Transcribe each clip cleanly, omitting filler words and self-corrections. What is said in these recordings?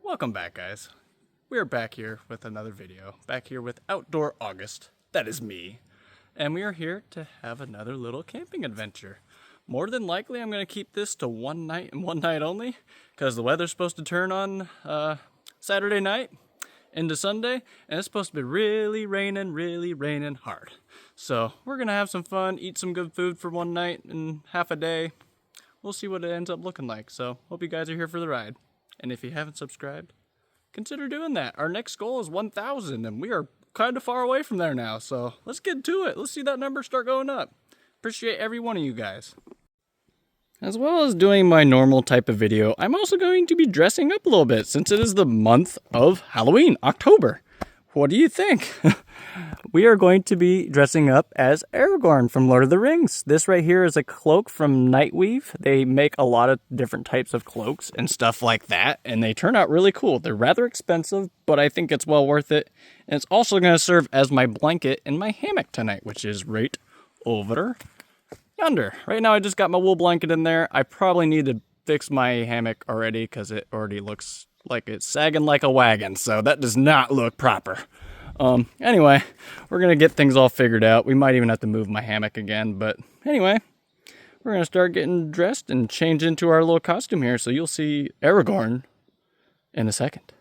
Welcome back, guys. We are back here with another video. Back here with Outdoor August. That is me. And we are here to have another little camping adventure. More than likely, I'm going to keep this to one night and one night only, because the weather's supposed to turn on Saturday night into Sunday, and it's supposed to be really raining hard. So we're going to have some fun, eat some good food for one night and half a day. We'll see what it ends up looking like. So hope you guys are here for the ride. And if you haven't subscribed, consider doing that. Our next goal is 1,000, and we are kind of far away from there now. So let's get to it. Let's see that number start going up. Appreciate every one of you guys. As well as doing my normal type of video, I'm also going to be dressing up a little bit since it is the month of Halloween, October. What do you think? We are going to be dressing up as Aragorn from Lord of the Rings. This right here is a cloak from Nightweave. They make a lot of different types of cloaks and stuff like that, and they turn out really cool. They're rather expensive, but I think it's well worth it. And it's also going to serve as my blanket in my hammock tonight, which is right over yonder. Right now I just got my wool blanket in there. I probably need to fix my hammock already because it already looks like it's sagging like a wagon, so that does not look proper. Anyway, we're gonna get things all figured out. We might even have to move my hammock again, but anyway, we're gonna start getting dressed and change into our little costume here, so you'll see Aragorn in a second.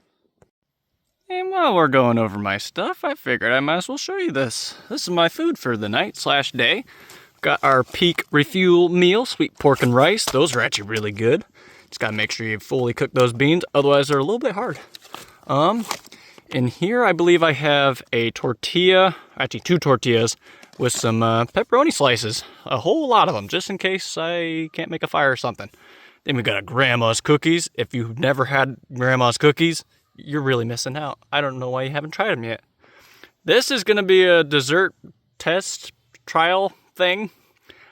And while we're going over my stuff, I figured I might as well show you this. This is my food for the night/day. Got our peak refuel meal, sweet pork and rice. Those are actually really good. Just gotta make sure you fully cook those beans, otherwise they're a little bit hard. In here, I believe I have a tortilla, actually 2 tortillas, with some pepperoni slices. A whole lot of them, just in case I can't make a fire or something. Then we got a grandma's cookies. If you've never had grandma's cookies, you're really missing out. I don't know why you haven't tried them yet. This is gonna be a dessert test trial thing.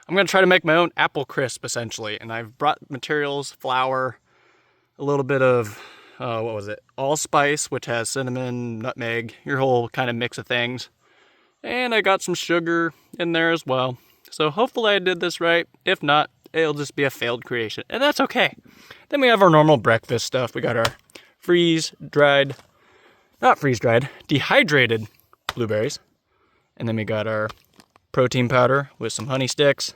I'm gonna try to make my own apple crisp, essentially. And I've brought materials, flour, a little bit of allspice, which has cinnamon, nutmeg, your whole kind of mix of things. And I got some sugar in there as well. So hopefully I did this right. If not, it'll just be a failed creation, and that's okay. Then we have our normal breakfast stuff. We got our dehydrated blueberries. And then we got our protein powder with some honey sticks.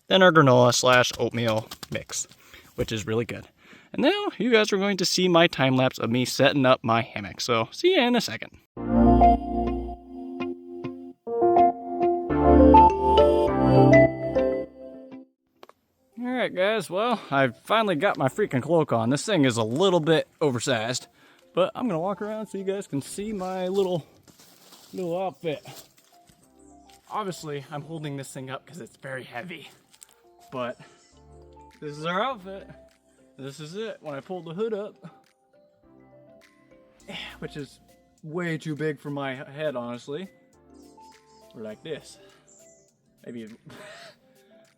Then our granola/oatmeal mix, which is really good. And now you guys are going to see my time lapse of me setting up my hammock. So see you in a second. Alright guys, well, I finally got my freaking cloak on. This thing is a little bit oversized, but I'm gonna walk around so you guys can see my little outfit. Obviously, I'm holding this thing up because it's very heavy, but this is our outfit. This is it when I pull the hood up, which is way too big for my head, honestly. Or like this. Maybe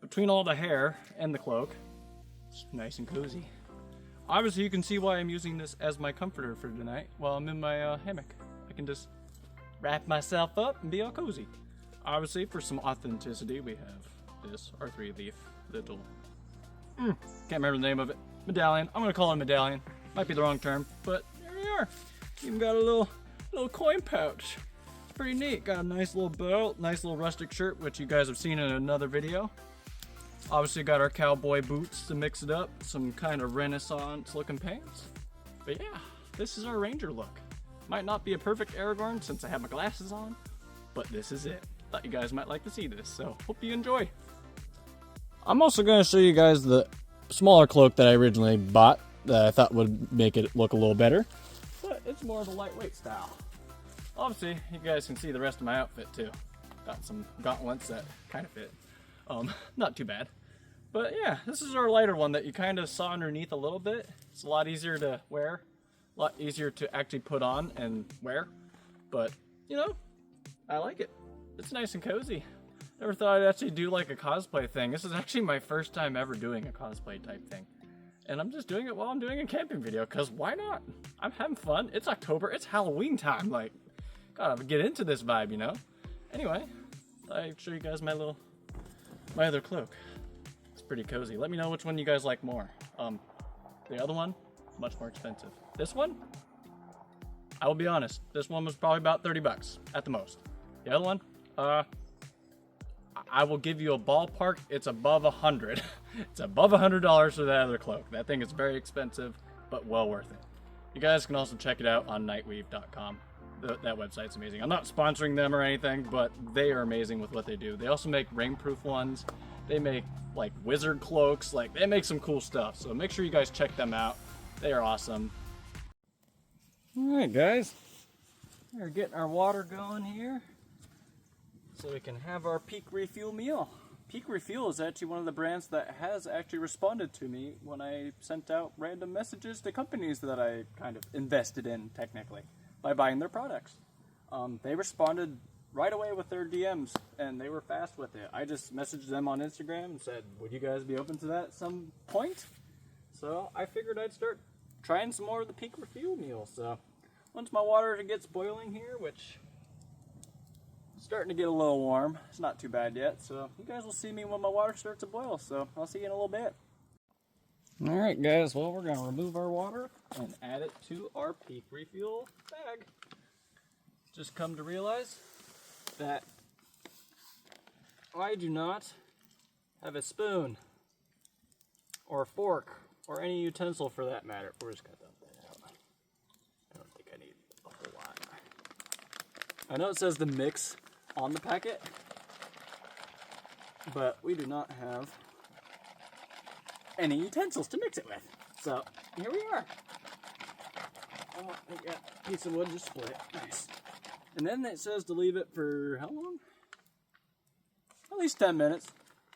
between all the hair and the cloak, it's nice and cozy. Obviously, you can see why I'm using this as my comforter for tonight while I'm in my hammock. I can just wrap myself up and be all cozy. Obviously, for some authenticity, we have this R3 leaf little, can't remember the name of it, medallion. I'm gonna call it a medallion. Might be the wrong term, but there we are. Even got a little coin pouch. It's pretty neat. Got a nice little belt, nice little rustic shirt, which you guys have seen in another video. Obviously got our cowboy boots to mix it up, some kind of Renaissance looking pants. But yeah, this is our ranger look. Might not be a perfect Aragorn since I have my glasses on, but this is it. Thought you guys might like to see this, so hope you enjoy. I'm also going to show you guys the smaller cloak that I originally bought that I thought would make it look a little better, but it's more of a lightweight style. Obviously, you guys can see the rest of my outfit too. Got some gauntlets that kind of fit. Not too bad. But yeah, this is our lighter one that you kind of saw underneath a little bit. It's a lot easier to wear, a lot easier to actually put on and wear, but you know, I like it. It's nice and cozy. Never thought I'd actually do like a cosplay thing. This is actually my first time ever doing a cosplay type thing. And I'm just doing it while I'm doing a camping video, because why not? I'm having fun. It's October, it's Halloween time. Like, gotta get into this vibe, you know? Anyway, I'll show you guys my other cloak. It's pretty cozy. Let me know which one you guys like more. The other one, much more expensive. This one, I will be honest, this one was probably about 30 bucks at the most. The other one, I will give you a ballpark, it's above 100. It's above $100 for that other cloak. That thing is very expensive, but well worth it. You guys can also check it out on nightweave.com. That website's amazing. I'm not sponsoring them or anything, but they are amazing with what they do. They also make rainproof ones. They make like wizard cloaks. Like, they make some cool stuff. So make sure you guys check them out. They are awesome. All right, guys. We're getting our water going here so we can have our Peak Refuel meal. Peak Refuel is actually one of the brands that has actually responded to me when I sent out random messages to companies that I kind of invested in, technically, by buying their products. They responded right away with their DMs, and they were fast with it. I just messaged them on Instagram and said, would you guys be open to that at some point? So I figured I'd start trying some more of the Peak Refuel meal. So once my water gets boiling here, which is starting to get a little warm, it's not too bad yet, so you guys will see me when my water starts to boil, so I'll see you in a little bit. Alright guys, well, we're going to remove our water and add it to our Peak Refuel bag. Just come to realize that I do not have a spoon or a fork or any utensil for that matter. We're just going to dump that out. I don't think I need a whole lot. I know it says the mix on the packet, but we do not have any utensils to mix it with. So here we are. Oh, I got a piece of wood to split. Nice. And then it says to leave it for how long? At least 10 minutes.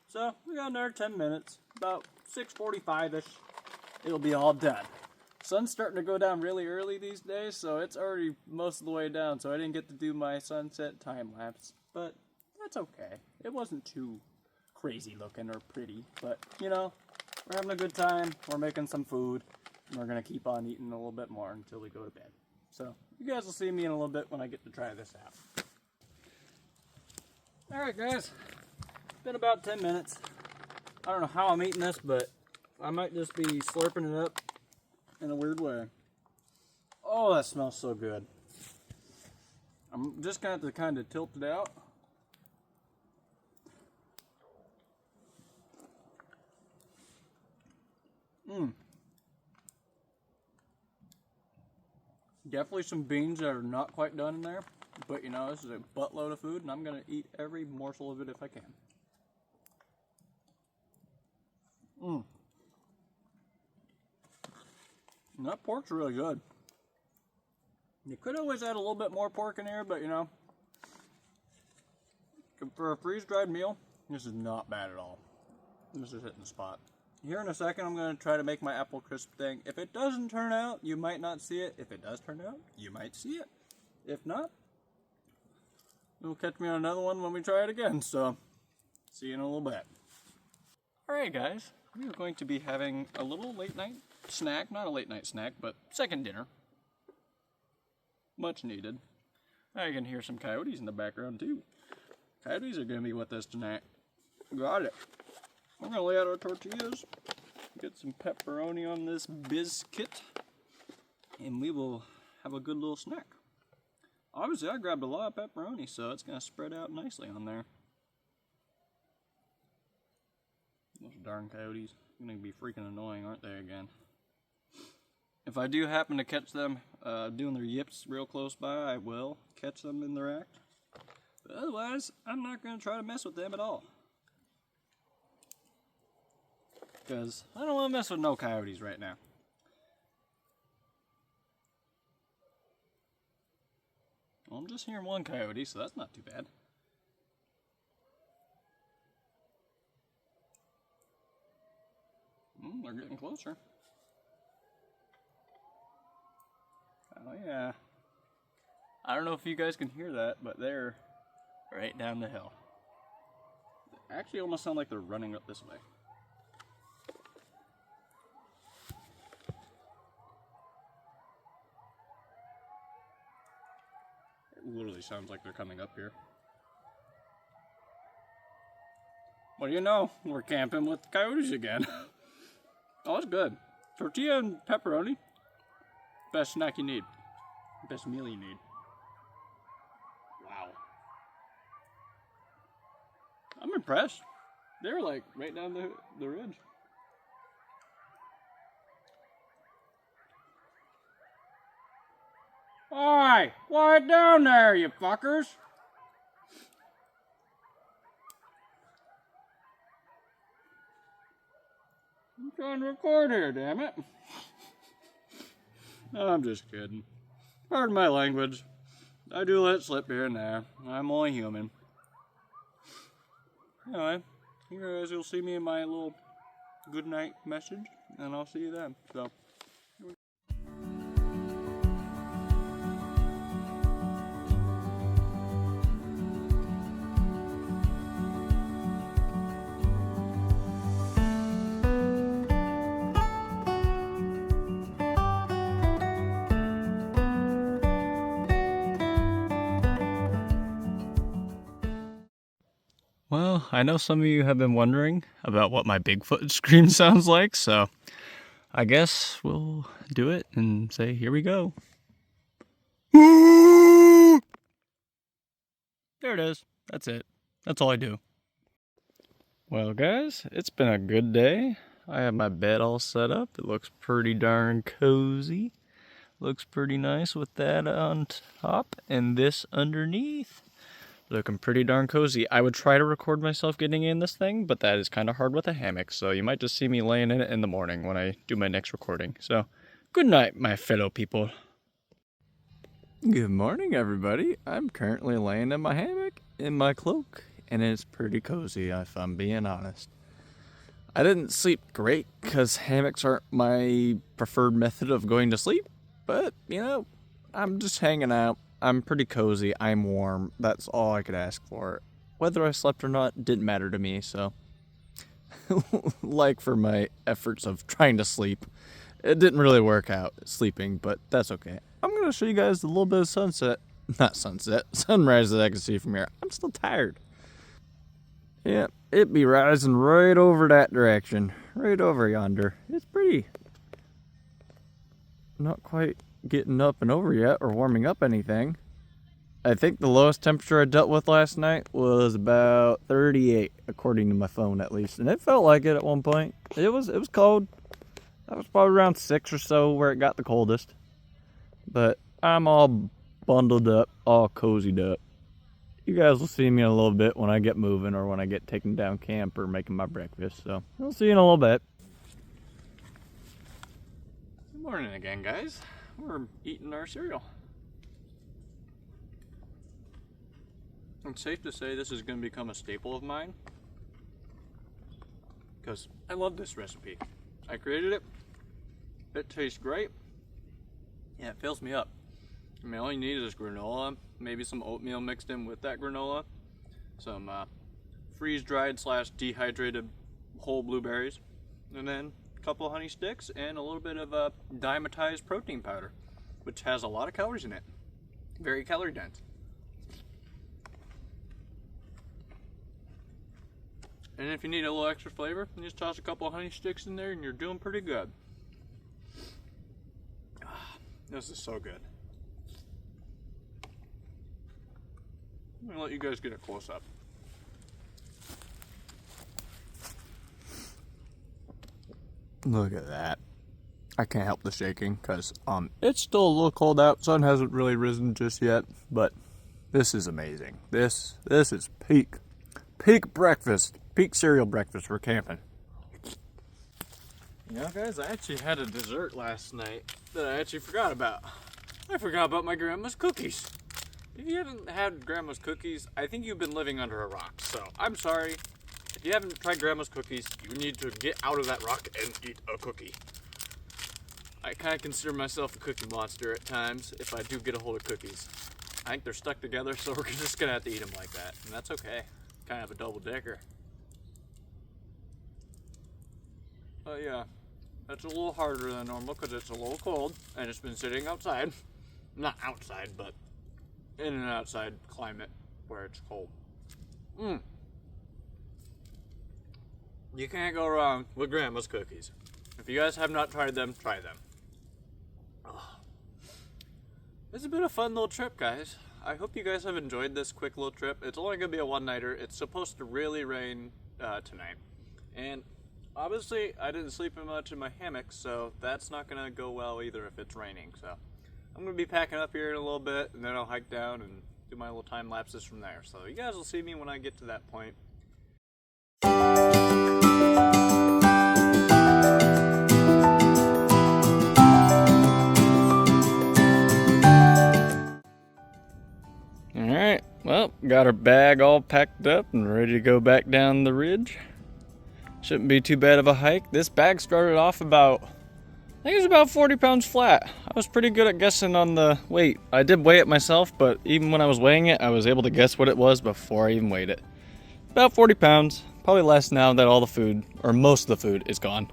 So we got another 10 minutes. About 6:45-ish. It'll be all done. Sun's starting to go down really early these days, so it's already most of the way down, so I didn't get to do my sunset time lapse. But that's okay. It wasn't too crazy looking or pretty, but you know, we're having a good time. We're making some food, and we're going to keep on eating a little bit more until we go to bed. So you guys will see me in a little bit when I get to try this out. Alright guys, it's been about 10 minutes. I don't know how I'm eating this, but I might just be slurping it up in a weird way. Oh, that smells so good. I'm just going to have to kind of tilt it out. Definitely some beans that are not quite done in there, but you know, this is a buttload of food, and I'm going to eat every morsel of it if I can. And that pork's really good. You could always add a little bit more pork in here, but you know, for a freeze-dried meal, this is not bad at all. This is hitting the spot. Here in a second, I'm going to try to make my apple crisp thing. If it doesn't turn out, you might not see it. If it does turn out, you might see it. If not, you'll catch me on another one when we try it again. So, see you in a little bit. Alright guys, we are going to be having a little late night snack. Not a late night snack, but second dinner. Much needed. I can hear some coyotes in the background too. Coyotes are going to be with us tonight. Got it. We're going to lay out our tortillas, get some pepperoni on this biscuit, and we will have a good little snack. Obviously, I grabbed a lot of pepperoni, so it's going to spread out nicely on there. Those darn coyotes are going to be freaking annoying, aren't they, again? If I do happen to catch them doing their yips real close by, I will catch them in their act. But otherwise, I'm not going to try to mess with them at all. Because I don't want to mess with no coyotes right now. Well, I'm just hearing one coyote, so that's not too bad. They're getting closer. Oh yeah. I don't know if you guys can hear that, but they're right down the hill. They actually almost sound like they're running up this way. It literally sounds like they're coming up here. What do you know? We're camping with coyotes again. Oh, it's good. Tortilla and pepperoni. Best snack you need. Best meal you need. Wow. I'm impressed. They're like right down the ridge. Oi! Quiet down there, you fuckers! I'm trying to record here, damn it. No, I'm just kidding. Pardon my language. I do let it slip here and there. I'm only human. Anyway, you guys will see me in my little good night message, and I'll see you then. So. Well, I know some of you have been wondering about what my Bigfoot scream sounds like, so I guess we'll do it and say, here we go. There it is. That's it. That's all I do. Well, guys, it's been a good day. I have my bed all set up. It looks pretty darn cozy. Looks pretty nice with that on top and this underneath. Looking pretty darn cozy. I would try to record myself getting in this thing, but that is kind of hard with a hammock, so you might just see me laying in it in the morning when I do my next recording. So, good night, my fellow people. Good morning, everybody. I'm currently laying in my hammock, in my cloak, and it's pretty cozy, if I'm being honest. I didn't sleep great, because hammocks aren't my preferred method of going to sleep, but, you know, I'm just hanging out. I'm pretty cozy, I'm warm, that's all I could ask for. Whether I slept or not didn't matter to me, so. Like for my efforts of trying to sleep, it didn't really work out sleeping, but that's okay. I'm going to show you guys a little bit of sunrise that I can see from here. I'm still tired. Yeah, it be rising right over that direction, right over yonder. It's pretty. Not quite getting up and over yet or warming up anything. I think the lowest temperature I dealt with last night was about 38, according to my phone at least, and it felt like it at one point. It was cold. That was probably around 6 or so where it got the coldest. But I'm all bundled up, all cozied up. You guys will see me in a little bit when I get moving or when I get taken down camp or making my breakfast, so we'll see you in a little bit. Good morning again, guys. We're eating our cereal. It's safe to say this is going to become a staple of mine because I love this recipe. I created it. It tastes great. Yeah, it fills me up. I mean, all you need is granola, maybe some oatmeal mixed in with that granola, some freeze-dried / dehydrated whole blueberries, and then a couple of honey sticks and a little bit of dimetized protein powder, which has a lot of calories in it. Very calorie dense. And if you need a little extra flavor, you just toss a couple of honey sticks in there and you're doing pretty good. This is so good. I'm gonna let you guys get a close up. Look at that. I can't help the shaking because it's still a little cold out. Sun hasn't really risen just yet, but this is amazing. This is peak breakfast, peak cereal breakfast for camping. You know, guys, I actually had a dessert last night that I actually forgot about. I forgot about my grandma's cookies. If you haven't had grandma's cookies, I think you've been living under a rock. So I'm sorry. If you haven't tried grandma's cookies, you need to get out of that rock and eat a cookie. I kind of consider myself a cookie monster at times if I do get a hold of cookies. I think they're stuck together, so we're just going to have to eat them like that. And that's okay. Kind of a double decker. But yeah, that's a little harder than normal because it's a little cold and it's been sitting outside. Not outside, but in an outside climate where it's cold. You can't go wrong with grandma's cookies. If you guys have not tried them, try them. Oh, This has been a fun little trip, guys. I hope you guys have enjoyed this quick little trip. It's only going to be a one-nighter. It's supposed to really rain tonight. And obviously, I didn't sleep much in my hammock, so that's not going to go well either if it's raining. So I'm going to be packing up here in a little bit, and then I'll hike down and do my little time lapses from there. So you guys will see me when I get to that point. Alright, well, got our bag all packed up and ready to go back down the ridge. Shouldn't be too bad of a hike. This bag started off about, I think it was about 40 pounds flat. I was pretty good at guessing on the weight. I did weigh it myself, but even when I was weighing it, I was able to guess what it was before I even weighed it. About 40 pounds, probably less now that all the food, or most of the food, is gone.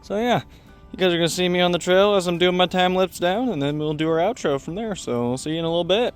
So yeah, you guys are gonna see me on the trail as I'm doing my time lapse down, and then we'll do our outro from there. So we'll see you in a little bit.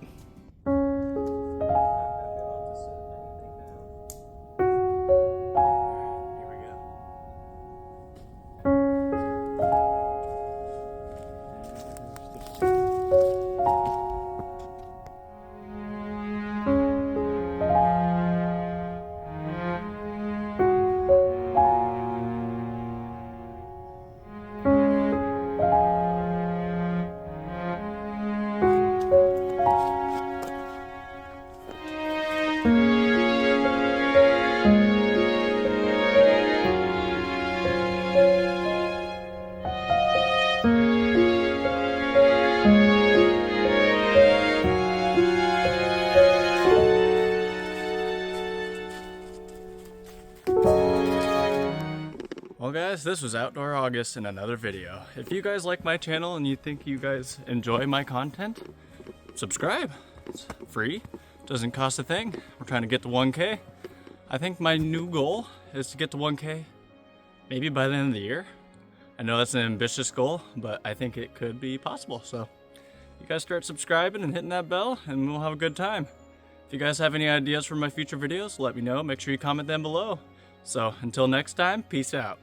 Well guys, this was Outdoor August in another video. If you guys like my channel and you think you guys enjoy my content, subscribe. It's free, doesn't cost a thing. We're trying to get to 1K. I think my new goal is to get to 1K maybe by the end of the year. I know that's an ambitious goal, but I think it could be possible. So you guys start subscribing and hitting that bell and we'll have a good time. If you guys have any ideas for my future videos, let me know. Make sure you comment them below. So until next time, peace out.